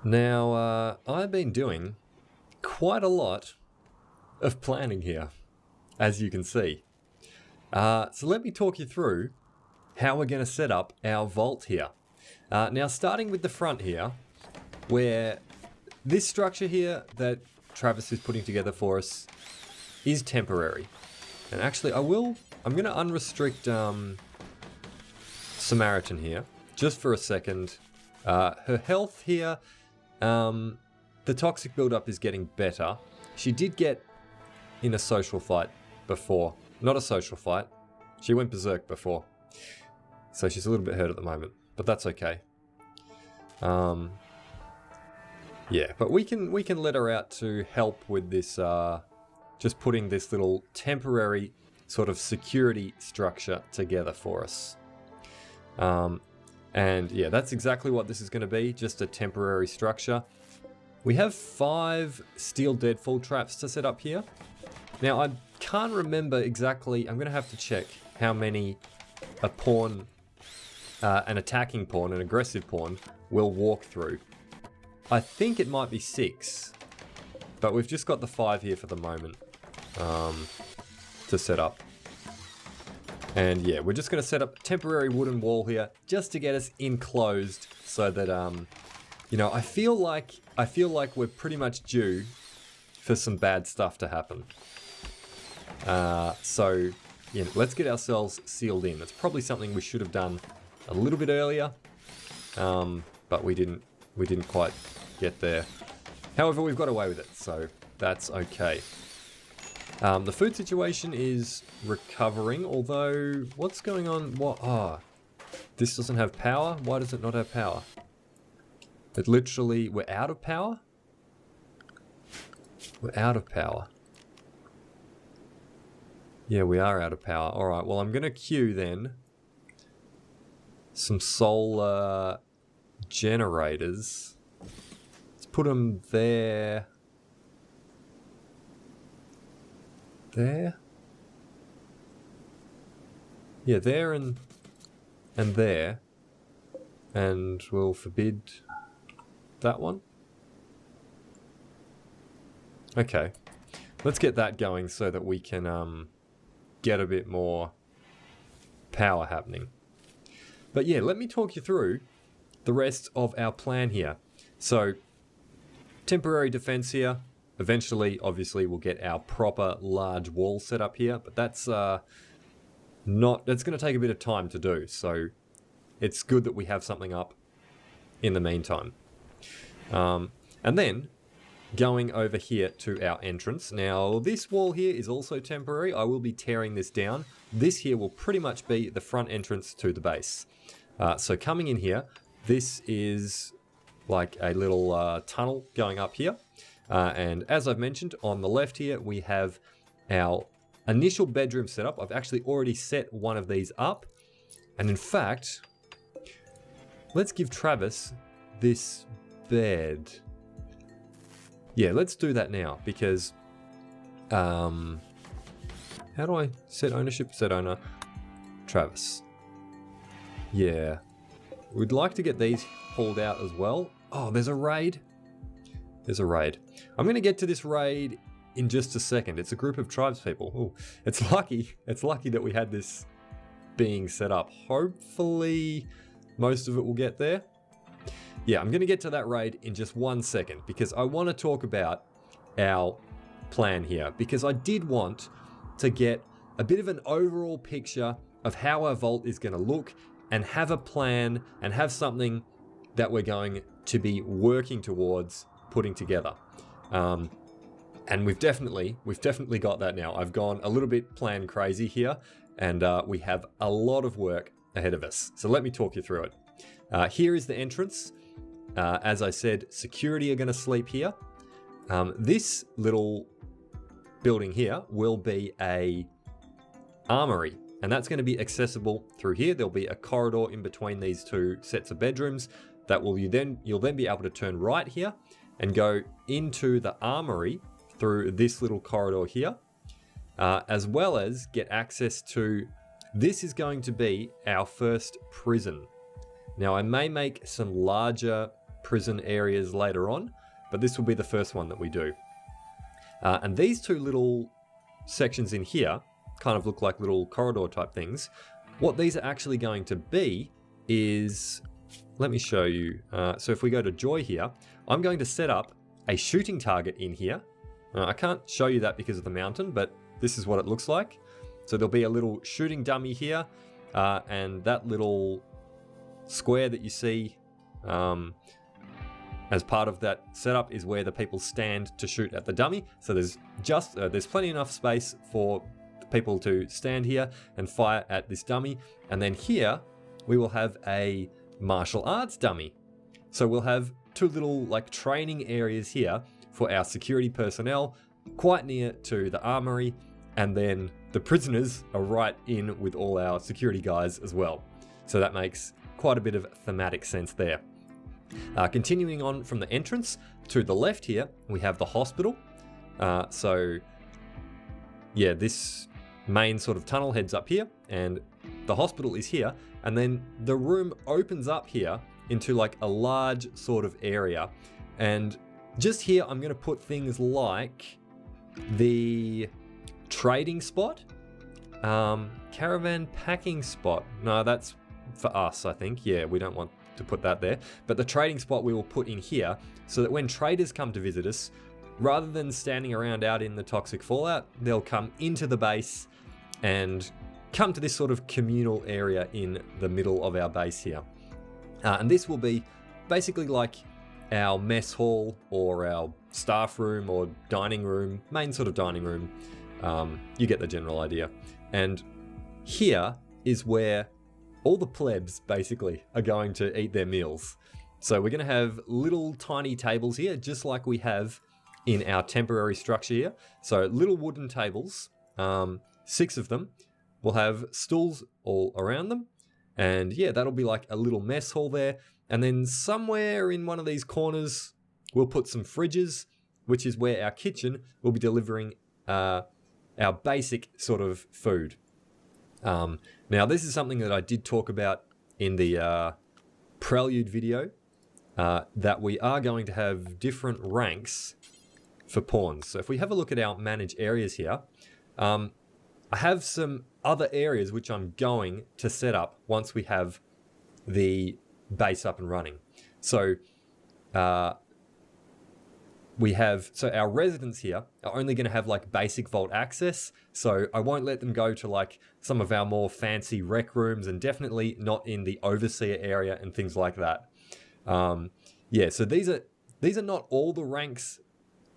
Now, I've been doing quite a lot of planning here, as you can see. So let me talk you through how we're going to set up our vault here. Now, starting with the front here, where this structure here that Travis is putting together for us is temporary. And actually, I'm going to unrestrict Samaritan here, just for a second. Her health here, the toxic buildup is getting better. She did get in a social fight before. Not a social fight. She went berserk before. So she's a little bit hurt at the moment, but that's okay. Yeah, but we can let her out to help with this, just putting this little temporary sort of security structure together for us. And yeah, that's exactly what this is going to be, just a temporary structure. We have 5 steel deadfall traps to set up here. Now, I can't remember exactly, I'm going to have to check how many a pawn, an attacking pawn, an aggressive pawn, will walk through. I think it might be 6, but we've just got the 5 here for the moment to set up. And yeah, we're just going to set up a temporary wooden wall here just to get us enclosed so that, you know, I feel like we're pretty much due for some bad stuff to happen. So, yeah, let's get ourselves sealed in. It's probably something we should have done a little bit earlier, but we didn't quite get there. However, we've got away with it, so that's okay. The food situation is recovering, although what's going on? This doesn't have power? Why does it not have power? It literally, we're out of power? We're out of power. Yeah, we are out of power. Alright, well I'm going to queue then some solar generators. Let's put them there. There? Yeah, there and there. And we'll forbid that one. Okay. Let's get that going so that we can get a bit more power happening. But yeah, let me talk you through the rest of our plan here. So, temporary defense here. Eventually, obviously, we'll get our proper large wall set up here, but that's that's going to take a bit of time to do, so it's good that we have something up in the meantime. And then, going over here to our entrance. Now, this wall here is also temporary. I will be tearing this down. This here will pretty much be the front entrance to the base. So coming in here, this is like a little tunnel going up here. And as I've mentioned, on the left here, we have our initial bedroom setup. I've actually already set one of these up. And in fact, let's give Travis this bed. Yeah, let's do that now because, how do I set ownership? Set owner, Travis. Yeah, we'd like to get these pulled out as well. Oh, there's a raid. There's a raid. I'm going to get to this raid in just a second. It's a group of tribespeople. Oh, it's lucky that we had this being set up. Hopefully most of it will get there. Yeah, I'm going to get to that raid in just 1 second because I want to talk about our plan here because I did want to get a bit of an overall picture of how our vault is going to look and have a plan and have something that we're going to be working towards putting together. And we've definitely got that now. I've gone a little bit plan crazy here and we have a lot of work ahead of us. So let me talk you through it. Here is the entrance. As I said, security are going to sleep here. This little building here will be a armory, and that's going to be accessible through here. There'll be a corridor in between these 2 sets of bedrooms that you'll then be able to turn right here and go into the armory through this little corridor here, as well as get access to, this is going to be our first prison. Now I may make some larger prison areas later on, but this will be the first one that we do. And these two little sections in here kind of look like little corridor type things. What these are actually going to be is, let me show you. So if we go to Joy here, I'm going to set up a shooting target in here. I can't show you that because of the mountain, but this is what it looks like. So there'll be a little shooting dummy here, and that little square that you see as part of that setup is where the people stand to shoot at the dummy. So there's plenty enough space for people to stand here and fire at this dummy. And then here we will have a martial arts dummy. So we'll have two little like training areas here for our security personnel, quite near to the armory, and then the prisoners are right in with all our security guys as well. So that makes quite a bit of thematic sense there. Continuing on from the entrance to the left here, we have the hospital. So yeah, this main sort of tunnel heads up here, and the hospital is here, and then the room opens up here into like a large sort of area. And just here, I'm going to put things like the trading spot, caravan packing spot. No, that's for us, I think. Yeah, we don't want to put that there. But the trading spot we will put in here so that when traders come to visit us, rather than standing around out in the toxic fallout, they'll come into the base and come to this sort of communal area in the middle of our base here. And this will be basically like our mess hall or our staff room or dining room, main sort of dining room. You get the general idea. And here is where all the plebs basically are going to eat their meals. So we're going to have little tiny tables here, just like we have in our temporary structure here. So little wooden tables, 6 of them. We'll have stools all around them. And yeah, that'll be like a little mess hall there. And then somewhere in one of these corners, we'll put some fridges, which is where our kitchen will be delivering our basic sort of food. Now, this is something that I did talk about in the Prelude video, that we are going to have different ranks for pawns. So if we have a look at our manage areas here, I have some other areas which I'm going to set up once we have the base up and running. So our residents here are only going to have like basic vault access. So I won't let them go to like some of our more fancy rec rooms, and definitely not in the overseer area and things like that. Yeah, so these are not all the ranks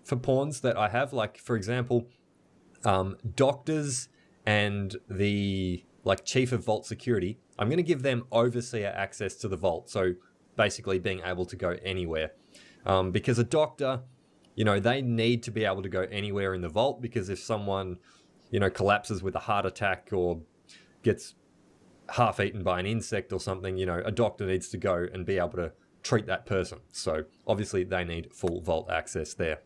for pawns that I have. Like for example, doctors and the like chief of vault security, I'm going to give them overseer access to the vault. So basically being able to go anywhere, because a doctor, you know, they need to be able to go anywhere in the vault, because if someone, you know, collapses with a heart attack or gets half eaten by an insect or something, you know, a doctor needs to go and be able to treat that person. So obviously they need full vault access there.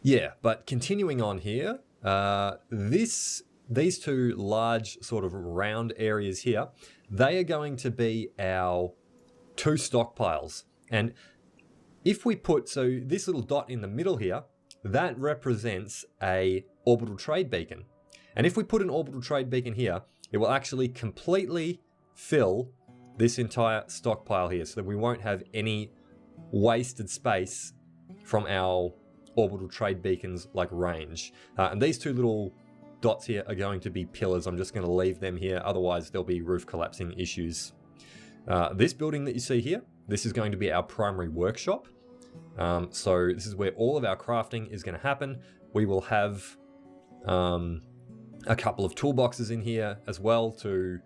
Yeah, but continuing on here, these two large sort of round areas here, they are going to be our 2 stockpiles. And if we put, so this little dot in the middle here, that represents a orbital trade beacon. And if we put an orbital trade beacon here, it will actually completely fill this entire stockpile here, so that we won't have any wasted space from our orbital trade beacons like range. And these 2 little dots here are going to be pillars. I'm just going to leave them here, otherwise there'll be roof collapsing issues. This building that you see here, this is going to be our primary workshop. So this is where all of our crafting is going to happen. We will have a couple of toolboxes in here as well to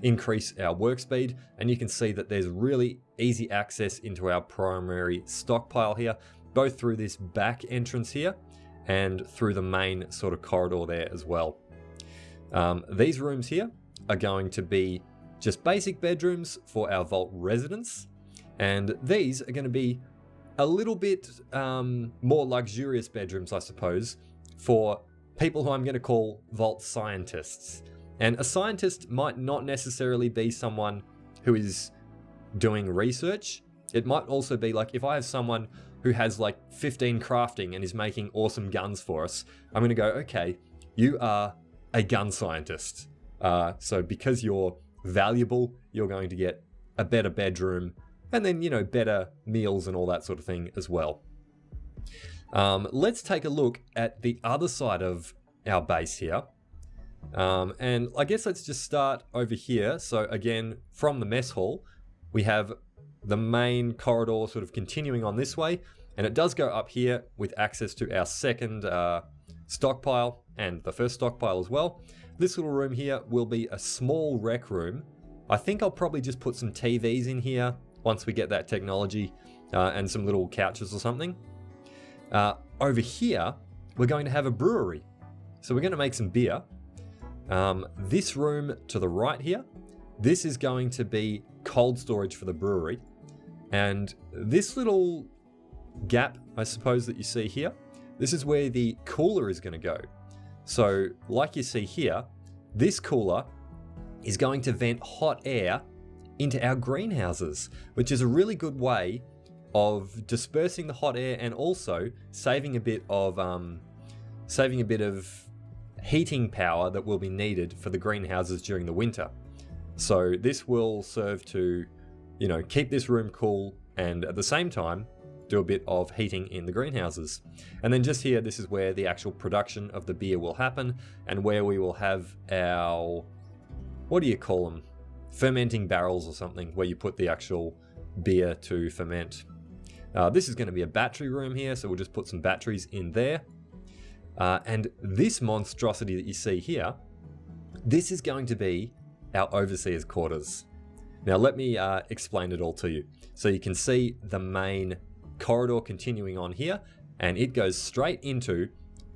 increase our work speed. And you can see that there's really easy access into our primary stockpile here, both through this back entrance here and through the main sort of corridor there as well. These rooms here are going to be just basic bedrooms for our vault residents. And these are going to be a little bit more luxurious bedrooms, I suppose, for people who I'm going to call vault scientists. And a scientist might not necessarily be someone who is doing research. It might also be like if I have someone who has like 15 crafting and is making awesome guns for us, I'm going to go, okay, you are a gun scientist. So because you're valuable, you're going to get a better bedroom and then, you know, better meals and all that sort of thing as well. Let's take a look at the other side of our base here. And I guess let's just start over here. So again, from the mess hall, we have the main corridor sort of continuing on this way, and it does go up here with access to our second stockpile and the first stockpile as well. This little room here will be a small rec room. I think I'll probably just put some TVs in here once we get that technology, and some little couches or something. Over here, we're going to have a brewery. So we're going to make some beer. This room to the right here, this is going to be cold storage for the brewery. And this little gap, I suppose, that you see here, this is where the cooler is going to go. So like you see here, this cooler is going to vent hot air into our greenhouses, which is a really good way of dispersing the hot air and also saving a bit of heating power that will be needed for the greenhouses during the winter. So this will serve to, you know, keep this room cool and at the same time do a bit of heating in the greenhouses. And then just here, this is where the actual production of the beer will happen and where we will have our, what do you call them? Fermenting barrels or something, where you put the actual beer to ferment. This is going to be a battery room here, so we'll just put some batteries in there. And this monstrosity that you see here, this is going to be our overseer's quarters. Now let me explain it all to you. So you can see the main corridor continuing on here, and it goes straight into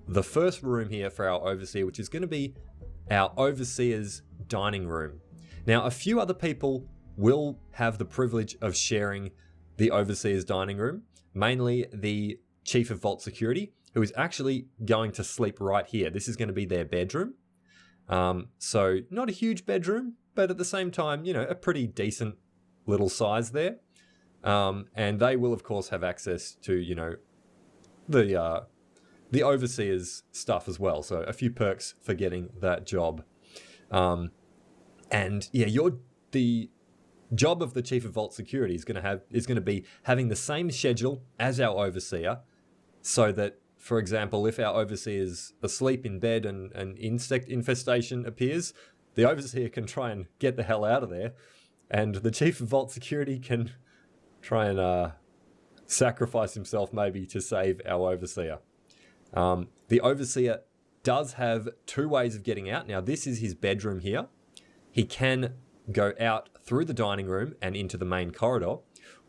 the first room here for our overseer, which is going to be our overseer's dining room. Now, a few other people will have the privilege of sharing the overseer's dining room, mainly the chief of vault security, who is actually going to sleep right here. This is going to be their bedroom. So not a huge bedroom, but at the same time, you know, a pretty decent little size there. And they will, of course, have access to, you know, the overseer's stuff as well. So a few perks for getting that job. And yeah, the job of the chief of vault security is going to be having the same schedule as our overseer, so that, for example, if our overseer is asleep in bed and an insect infestation appears, the overseer can try and get the hell out of there, and the chief of vault security can try and sacrifice himself maybe to save our overseer. The overseer does have two ways of getting out. Now, this is his bedroom here. He can go out through the dining room and into the main corridor,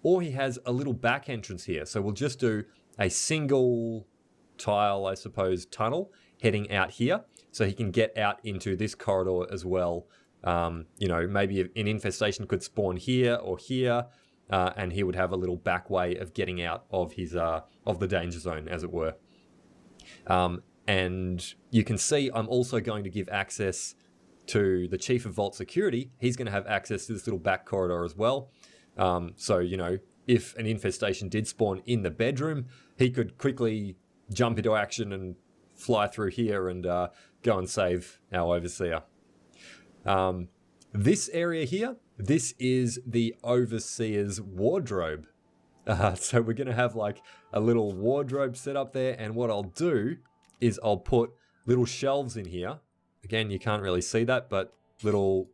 or he has a little back entrance here. So we'll just do a single tile, I suppose, tunnel heading out here, so he can get out into this corridor as well. You know, maybe an infestation could spawn here or here, and he would have a little back way of getting out of his of the danger zone, as it were. And you can see I'm also going to give access to the chief of vault security. He's going to have access to this little back corridor as well. So, you know, if an infestation did spawn in the bedroom, he could quickly jump into action and fly through here and go and save our overseer. This area here, this is the overseer's wardrobe. So we're going to have like a little wardrobe set up there, and what I'll do is I'll put little shelves in here. Again, you can't really see that, but little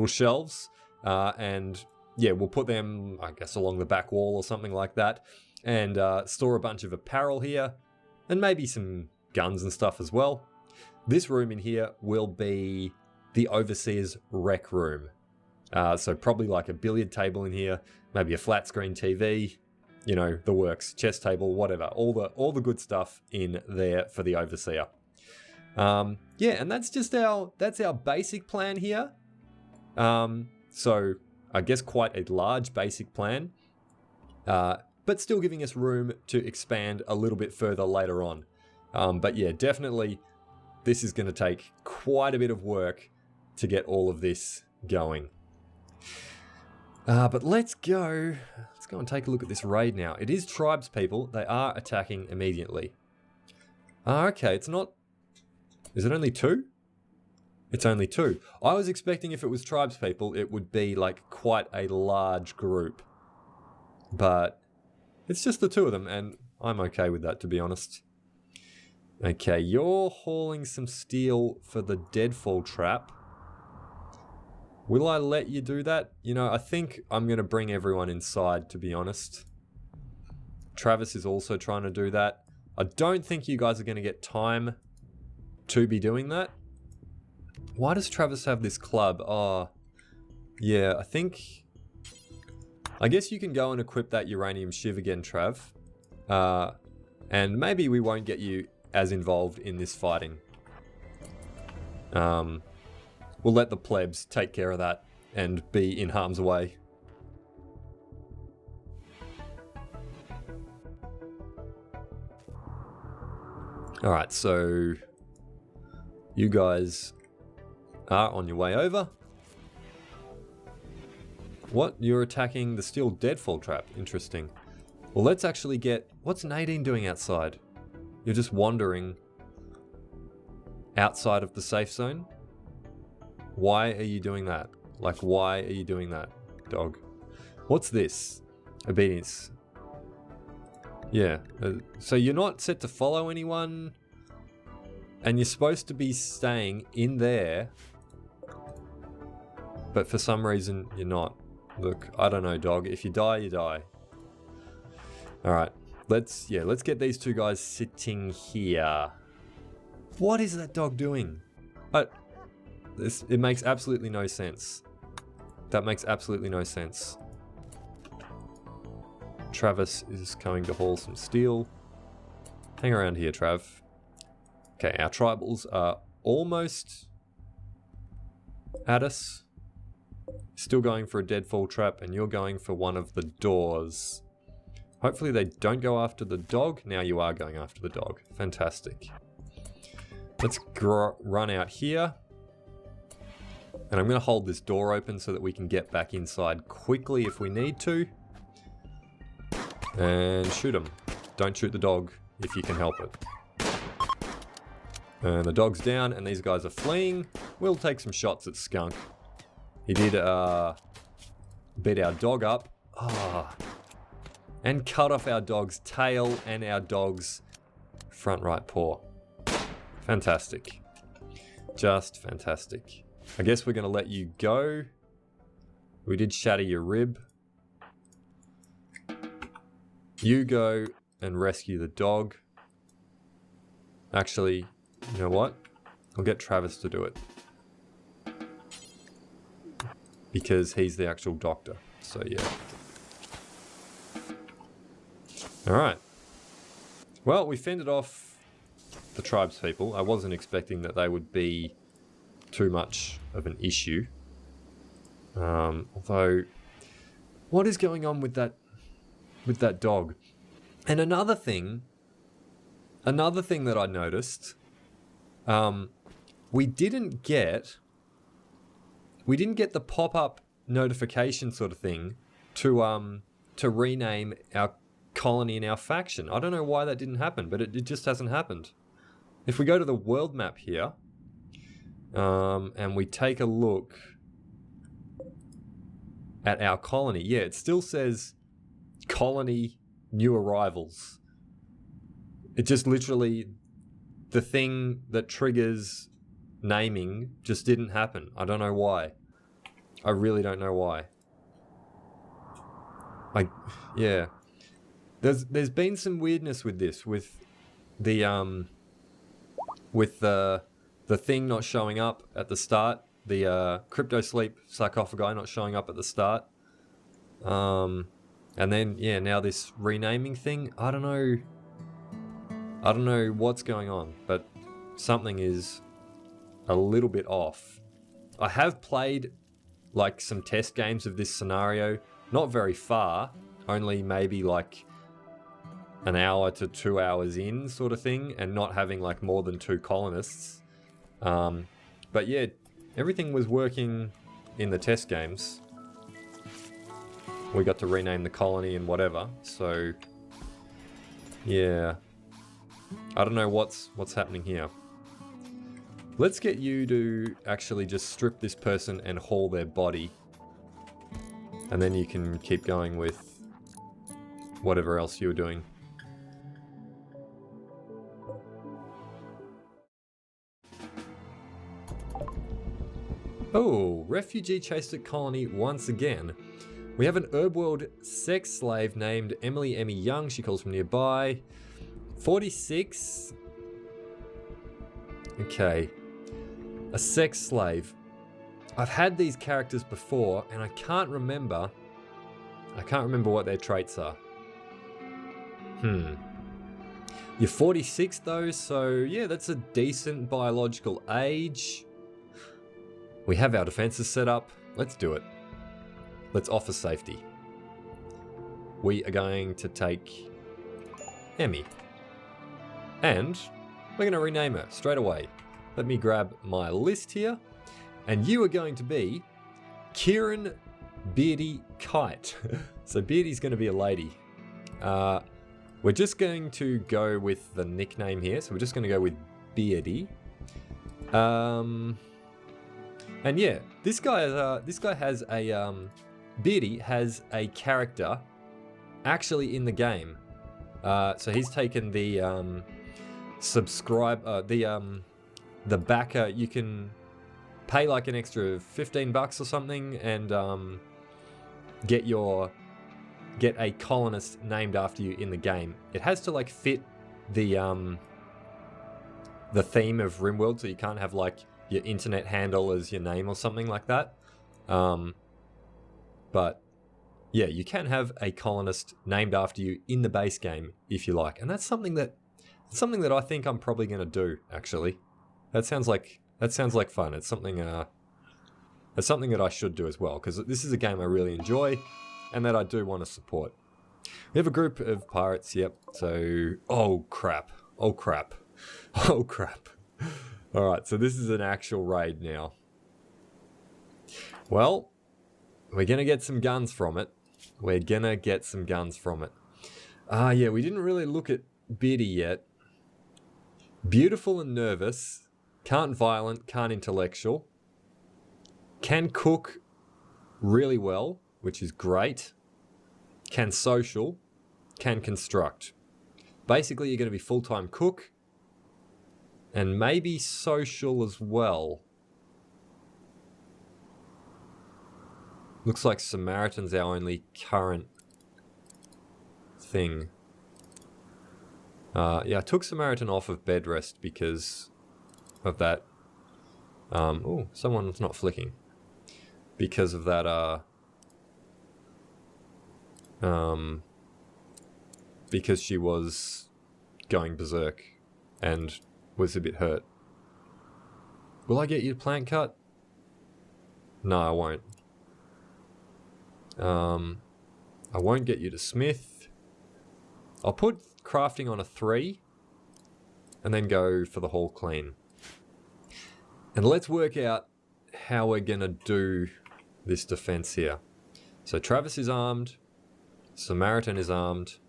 shelves, and yeah, we'll put them, I guess, along the back wall or something like that, and store a bunch of apparel here, and maybe some guns and stuff as well. This room in here will be the overseer's rec room. So probably like a billiard table in here, maybe a flat screen TV, you know, the works, chess table, whatever, all the good stuff in there for the overseer. Yeah, and that's our basic plan here. So I guess quite a large basic plan, but still giving us room to expand a little bit further later on. But yeah, definitely this is going to take quite a bit of work to get all of this going. But let's go and take a look at this raid now. It is tribes people. They are attacking immediately. Okay, it's not... Is it only 2? It's only 2. I was expecting if it was tribes people, it would be like quite a large group. But it's just the 2 of them, and I'm okay with that, to be honest. Okay, you're hauling some steel for the deadfall trap. Will I let you do that? You know, I think I'm going to bring everyone inside, to be honest. Travis is also trying to do that. I don't think you guys are going to get time to be doing that. Why does Travis have this club? Oh, yeah, I guess you can go and equip that uranium shiv again, Trav. And maybe we won't get you as involved in this fighting. We'll let the plebs take care of that and be in harm's way. Alright, so you guys are on your way over. What? You're attacking the steel deadfall trap. Interesting. Well, let's actually get... What's Nadine doing outside? You're just wandering outside of the safe zone? Why are you doing that? Like, why are you doing that, dog? What's this? Obedience. Yeah. So you're not set to follow anyone, and you're supposed to be staying in there, but for some reason you're not. Look, I don't know, dog. If you die, you die. Alright. Let's get these 2 guys sitting here. What is that dog doing? It makes absolutely no sense. That makes absolutely no sense. Travis is going to haul some steel. Hang around here, Trav. Okay, our tribals are almost at us. Still going for a deadfall trap, and you're going for one of the doors. Hopefully they don't go after the dog. Now you are going after the dog. Fantastic. Let's run out here. And I'm going to hold this door open so that we can get back inside quickly if we need to. And shoot him. Don't shoot the dog if you can help it. And the dog's down and these guys are fleeing. We'll take some shots at Skunk. He did beat our dog up. And cut off our dog's tail and our dog's front right paw. Fantastic. Just fantastic. I guess we're going to let you go. We did shatter your rib. You go and rescue the dog. Actually, you know what? I'll get Travis to do it. Because he's the actual doctor. So yeah. Alright. Well, we fended off the tribes people. I wasn't expecting that they would be too much of an issue. Although, what is going on with that dog? And another thing that I noticed, we didn't get the pop-up notification sort of thing to rename our colony and our faction. I don't know why that didn't happen, but it just hasn't happened. If we go to the world map here, and we take a look at our colony, yeah, it still says colony new arrivals. It just literally, the thing that triggers naming just didn't happen. I don't know why. I really don't know why. Yeah. There's been some weirdness with this, with the thing not showing up at the start, the crypto sleep sarcophagi not showing up at the start, and then yeah, now this renaming thing. I don't know what's going on, but something is a little bit off. I have played like some test games of this scenario, not very far, only maybe like an hour to 2 hours in sort of thing, and not having like more than 2 colonists. But yeah, everything was working in the test games. We got to rename the colony and whatever, so yeah. I don't know what's happening here. Let's get you to actually just strip this person and haul their body. And then you can keep going with whatever else you were doing. Oh, refugee chased at colony once again. We have an RimWorld sex slave named Emily Emmy Young. She calls from nearby. 46. Okay. A sex slave. I've had these characters before and I can't remember what their traits are. You're 46 though, so yeah, that's a decent biological age. We have our defenses set up. Let's do it. Let's offer safety. We are going to take Emmy. And we're going to rename her straight away. Let me grab my list here. And you are going to be Kieran Beardy Kite. So Beardy's going to be a lady. We're just going to go with the nickname here. So we're just going to go with Beardy. And yeah, this guy has a Beardy has a character actually in the game. So he's taken the the backer. You can pay like an extra $15 or something and get a colonist named after you in the game. It has to like fit the theme of RimWorld, so you can't have like your internet handle as your name or something like that. But yeah, you can have a colonist named after you in the base game if you like, and that's something that I think I'm probably going to do. Actually, that sounds like fun. It's something that I should do as well, because this is a game I really enjoy and that I do want to support. We have a group of pirates. Yep. So oh crap. All right, so this is an actual raid now. Well, we're going to get some guns from it. Yeah, we didn't really look at Beardy yet. Beautiful and nervous. Can't violent, can't intellectual. Can cook really well, which is great. Can social. Can construct. Basically, you're going to be full-time cook. And maybe social as well. Looks like Samaritan's our only current thing. Yeah, I took Samaritan off of bed rest because of that. Oh, someone's not flicking. Because of that, because she was going berserk and was a bit hurt. Will I get you to plant cut? No, I won't. I won't get you to smith. I'll put crafting on a 3 and then go for the haul clean. And let's work out how we're gonna do this defense here. So Travis is armed, Samaritan is armed,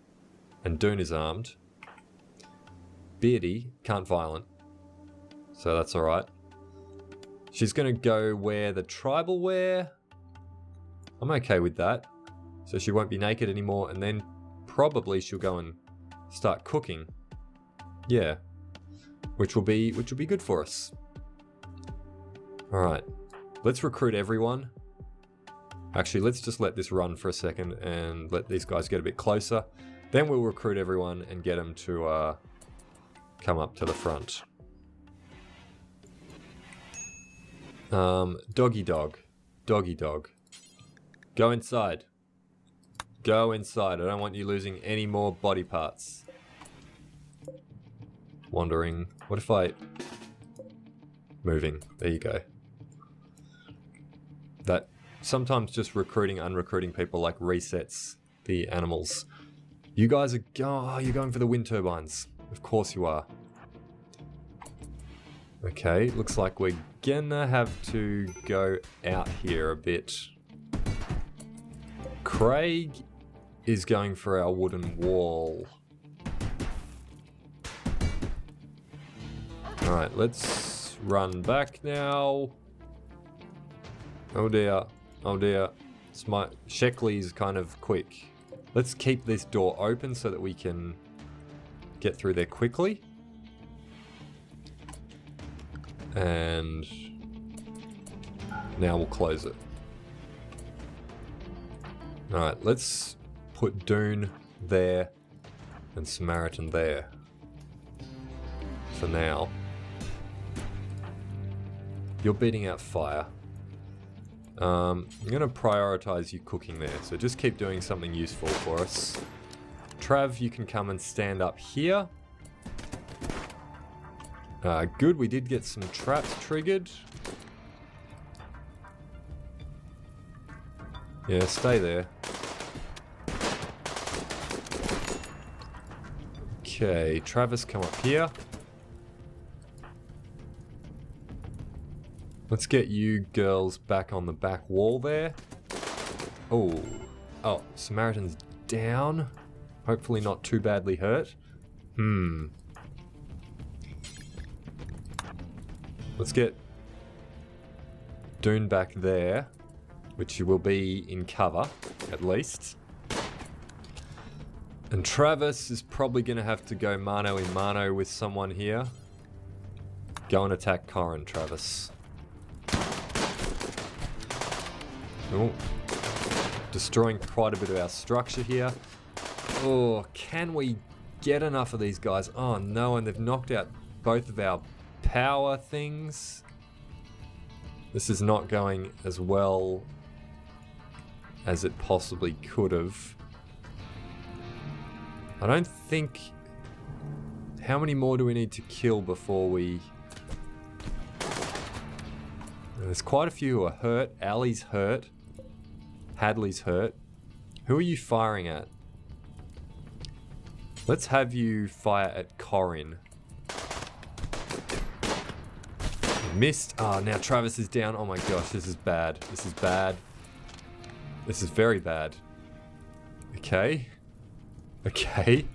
and Dune is armed. Beardy can't violent, so that's alright. She's gonna go wear the tribal wear. I'm okay with that. So she won't be naked anymore, and then probably she'll go and start cooking. Yeah. Which will be good for us. Alright. Let's recruit everyone. Actually, let's just let this run for a second and let these guys get a bit closer. Then we'll recruit everyone and get them to come up to the front. Doggy dog. Go inside. Go inside. I don't want you losing any more body parts. Wandering. What if I... Moving. There you go. That sometimes just recruiting, unrecruiting people like resets the animals. You guys are... Oh, you're going for the wind turbines. Of course you are. Okay, looks like we're gonna have to go out here a bit. Craig is going for our wooden wall. Alright, let's run back now. Oh dear. Oh dear. Sheckley's kind of quick. Let's keep this door open so that we can get through there quickly. And now we'll close it. Alright, let's put Dune there and Samaritan there for now. You're beating out fire. I'm going to prioritize you cooking there, so just keep doing something useful for us. Trav, you can come and stand up here. Good, we did get some traps triggered. Yeah, stay there. Okay, Travis, come up here. Let's get you girls back on the back wall there. Oh, Samaritan's down. Hopefully not too badly hurt. Let's get Dune back there, which will be in cover, at least. And Travis is probably going to have to go mano a mano with someone here. Go and attack Corin, Travis. Oh, destroying quite a bit of our structure here. Oh, can we get enough of these guys? Oh no, and they've knocked out both of our power things. This is not going as well as it possibly could have. I don't think... How many more do we need to kill before we... There's quite a few who are hurt. Ali's hurt. Hadley's hurt. Who are you firing at? Let's have you fire at Corin. Missed. Ah, now Travis is down. Oh my gosh, this is bad. This is bad. This is very bad. Okay. Okay.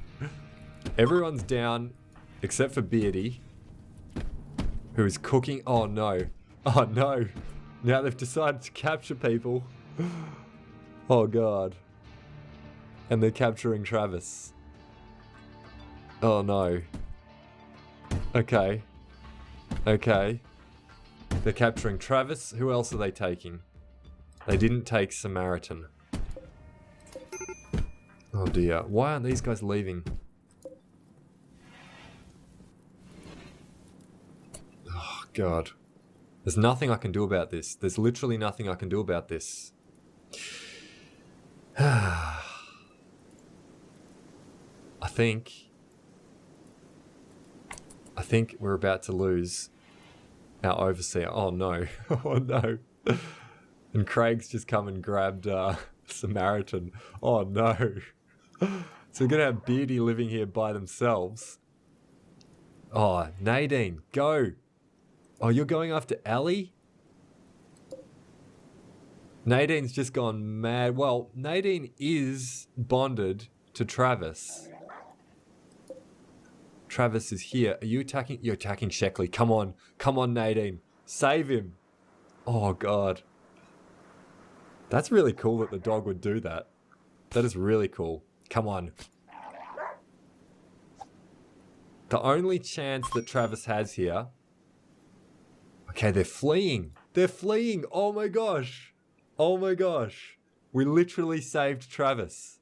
Everyone's down except for Beardy, who is cooking. Oh no. Oh no. Now they've decided to capture people. Oh god. And they're capturing Travis. Oh no. Okay. Okay. They're capturing Travis. Who else are they taking? They didn't take Samaritan. Oh dear. Why aren't these guys leaving? Oh god. There's nothing I can do about this. There's literally nothing I can do about this. I think we're about to lose our overseer. Oh no. Oh no. And Craig's just come and grabbed Samaritan. Oh no. So we're going to have Beardy living here by themselves. Oh, Nadine, go. Oh, you're going after Ali? Nadine's just gone mad. Well, Nadine is bonded to Travis. Travis is here. Are you attacking? You're attacking Sheckley. Come on. Come on, Nadine. Save him. Oh, God. That's really cool that the dog would do that. That is really cool. Come on. The only chance that Travis has here... Okay, they're fleeing. They're fleeing. Oh, my gosh. Oh, my gosh. We literally saved Travis.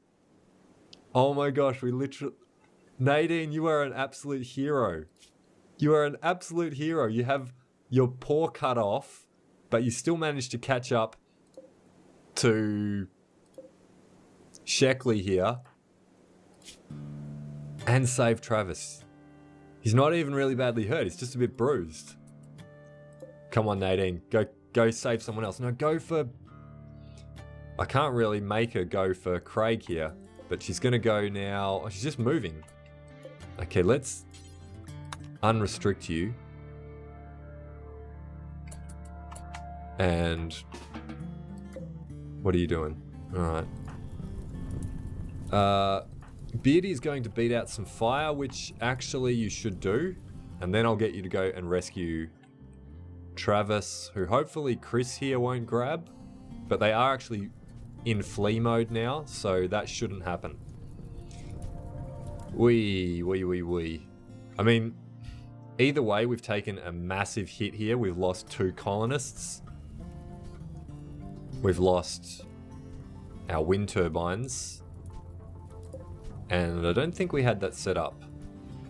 Oh, my gosh. We literally... Nadine, you are an absolute hero. You are an absolute hero. You have your paw cut off, but you still managed to catch up to Sheckley here and save Travis. He's not even really badly hurt. He's just a bit bruised. Come on, Nadine. Go save someone else. No, go for... I can't really make her go for Craig here, but she's going to go now. Oh, she's just moving. Okay, let's unrestrict you. And what are you doing? All right. Beardy is going to beat out some fire, which actually you should do. And then I'll get you to go and rescue Travis, who hopefully Chris here won't grab. But they are actually in flee mode now, so that shouldn't happen. Wee. I mean, either way, we've taken a massive hit here. We've lost 2 colonists. We've lost our wind turbines. And I don't think we had that set up.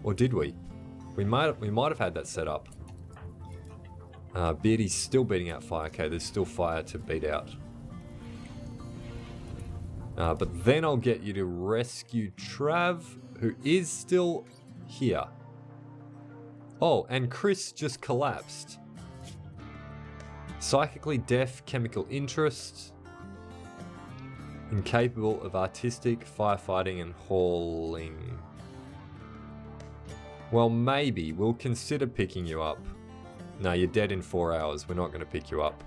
Or did we? We might have had that set up. Beardy's still beating out fire. Okay, there's still fire to beat out. But then I'll get you to rescue Trav, who is still here. Oh, and Chris just collapsed. Psychically deaf, chemical interest. Incapable of artistic, firefighting, and hauling. Well, maybe. We'll consider picking you up. No, you're dead in 4 hours. We're not going to pick you up.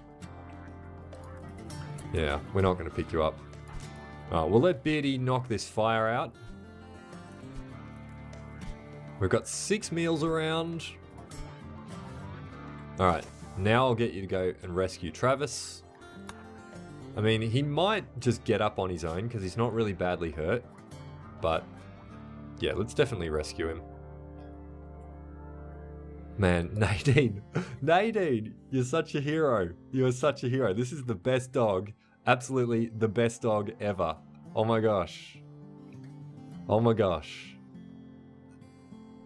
Yeah, we're not going to pick you up. We'll let Beardy knock this fire out. We've got 6 meals around. Alright, now I'll get you to go and rescue Travis. I mean, he might just get up on his own because he's not really badly hurt. But, yeah, let's definitely rescue him. Man, Nadine. Nadine, you're such a hero. You are such a hero. This is the best dog. Absolutely the best dog ever. Oh my gosh. Oh my gosh.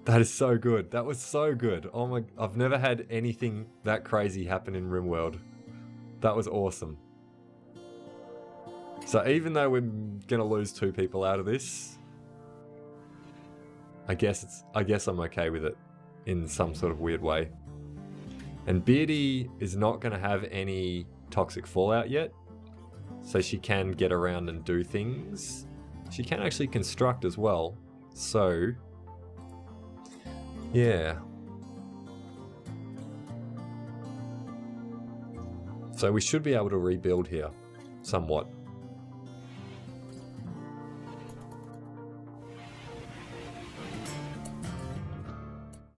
That is so good. That was so good. Oh my, I've never had anything that crazy happen in RimWorld. That was awesome. So even though we're gonna lose 2 people out of this, I guess I'm okay with it in some sort of weird way. And Beardy is not gonna have any toxic fallout yet, so she can get around and do things. She can actually construct as well, so yeah. So we should be able to rebuild here, somewhat.